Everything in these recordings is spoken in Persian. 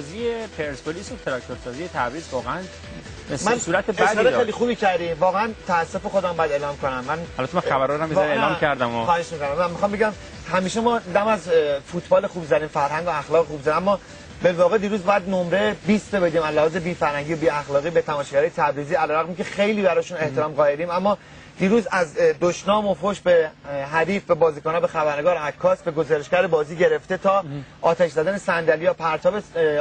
بازی پرسپولیس و تراکتورسازی تبریز واقعا من صورت بدی داشت. خیلی خوبی کردی. واقعا تاسف خودم باید اعلام کنم. البته من خبرها رو میذارم اعلام کردم. خواهش می‌کنم. من میخوام بگم همیشه ما دم از فوتبال خوب زدیم، فرهنگ و اخلاق خوب زدیم، اما به واقع دیروز باید نمره 20 بدیم علاوه بی فرهنگی و بی اخلاقی به تماشاگرای تبریزی، علیرغم که خیلی براشون احترام قائلیم، اما دیروز از دشنام و فحش به حریف، به بازیکن‌ها، به خبرنگار، عکاس، به گزارشگر بازی گرفته تا آتش زدن صندلی‌ها، پرتاب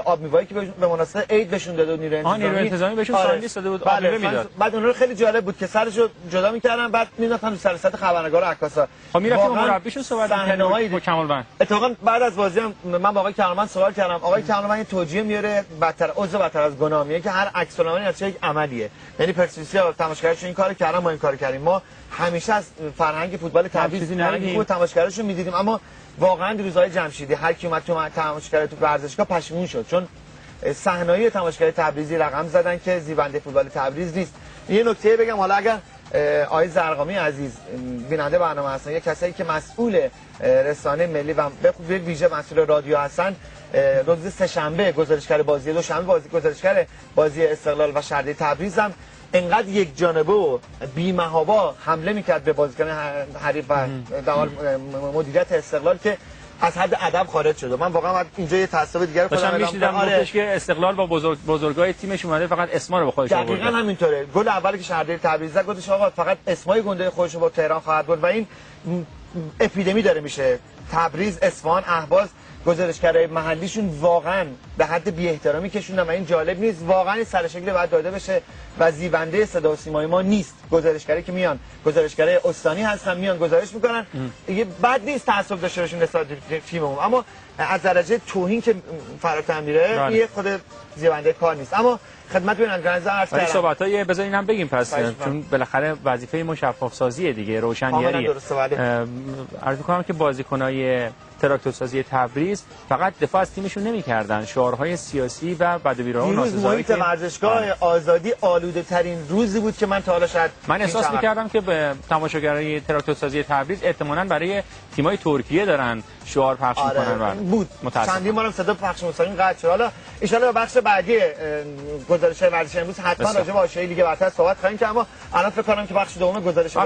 آب میوه‌ای که به مناسبت عید بهشون داده بود نیروی انتظامی بهشون ساندویچ داده بود، آب میوه میداد. بعد اون رو خیلی جالب بود که سرشو جدا می‌کردن، بعد می‌نداختن رو سر سطح خبرنگار و عکاسا. خب میرفتیم با مربیشون صحبت می‌کردیم با کمالوند. اتفاقا بعد از بازی هم من با آقای کمالوند سوال کردم. آقای کمالوند یه توجیه میاره بدتر از گناه، میگه که هر عکس‌العملی از یک عملیه. یعنی پرسپولیسیا تماشاگرشون این کارو کردن، ما این کارو کردیم. ما همیشه از فرهنگ فوتبال تبریز فرهنگ تماشاگرشون می‌دیدیم، اما واقعا روزهای جمشیدی هر کی اومد تو تماشاگر تو ورزشگاه پشیمون شد، چون صحنه‌های تماشاگر تبریزی رقم زدن که زیبنده فوتبال تبریز نیست. یه نکته بگم، حالا اگر آقای زرقامی عزیز بیننده برنامه هستن، یه کسایی که مسئول رسانه ملی و به ویژه مسئول رادیو هستن، روز سه‌شنبه گزارشگر بازی، دوشنبه گزارشگر بازی استقلال و شهرداری تبریز هم انقدر یک جانبه و بی‌محابا حمله میکرد به بازیکن حریف و مدیریت استقلال که از حد ادب خارج شد. من واقعا اینجا یه تعصب دیگه رو خودم می‌شنیدم گفتش که استقلال با بزرگای تیمش اومده فقط اسما رو به خودش آورده. دقیقاً همینطوره. گل اولی که شهرداری تبریز زد گفتش آقا فقط اسمای گنده خودش رو با تهران خواهد برد و این اپیدمی داره میشه. تبریز، اصفهان، اهواز گزارشگرای محلیشون واقعا به حد بی احترامی کشوندن و این جالب نیست. واقعا این سرشکل باید داده بشه و زیبنده صدا و سیمای ما نیست. گزارشگری که میان گزارشگرای استانی هستن، میان گزارش میکنن، دیگه بد نیست تعصب داشته باشیم نسبت به تیممون، اما از درجه توهین که فراتر میره یه خود زیبنده کار نیست. اما خدمت بینندگان عرض کردم صحبتای بذارین هم بگیم پس، چون بالاخره وظیفه ما شفاف سازیه دیگه، روشنیاریه. عرض می‌کنم که بازیکنای تراکتورسازی تبریز فقط دفاع از تیمشون نمی‌کردن، شعارهای سیاسی و بدویرا و ناسزایی که ورزشگاه آزادی آلوده ترین روزی بود که من تا حالا شاید من احساس می‌کردم که به تماشاگرای تراکتورسازی تبریز احتمالاً برای تیم‌های ترکیه دارن شعار پخش می‌کنن بود. چندین بارم صدا پخش مستقیم قطع شد. حالا ان شاءالله بخش بعدی گزارش ورزشی امروز حتما راجع به حاشیه لیگ برتر صحبت خواهیم کرد، اما الان فکر کنم که بخش دوم گزارش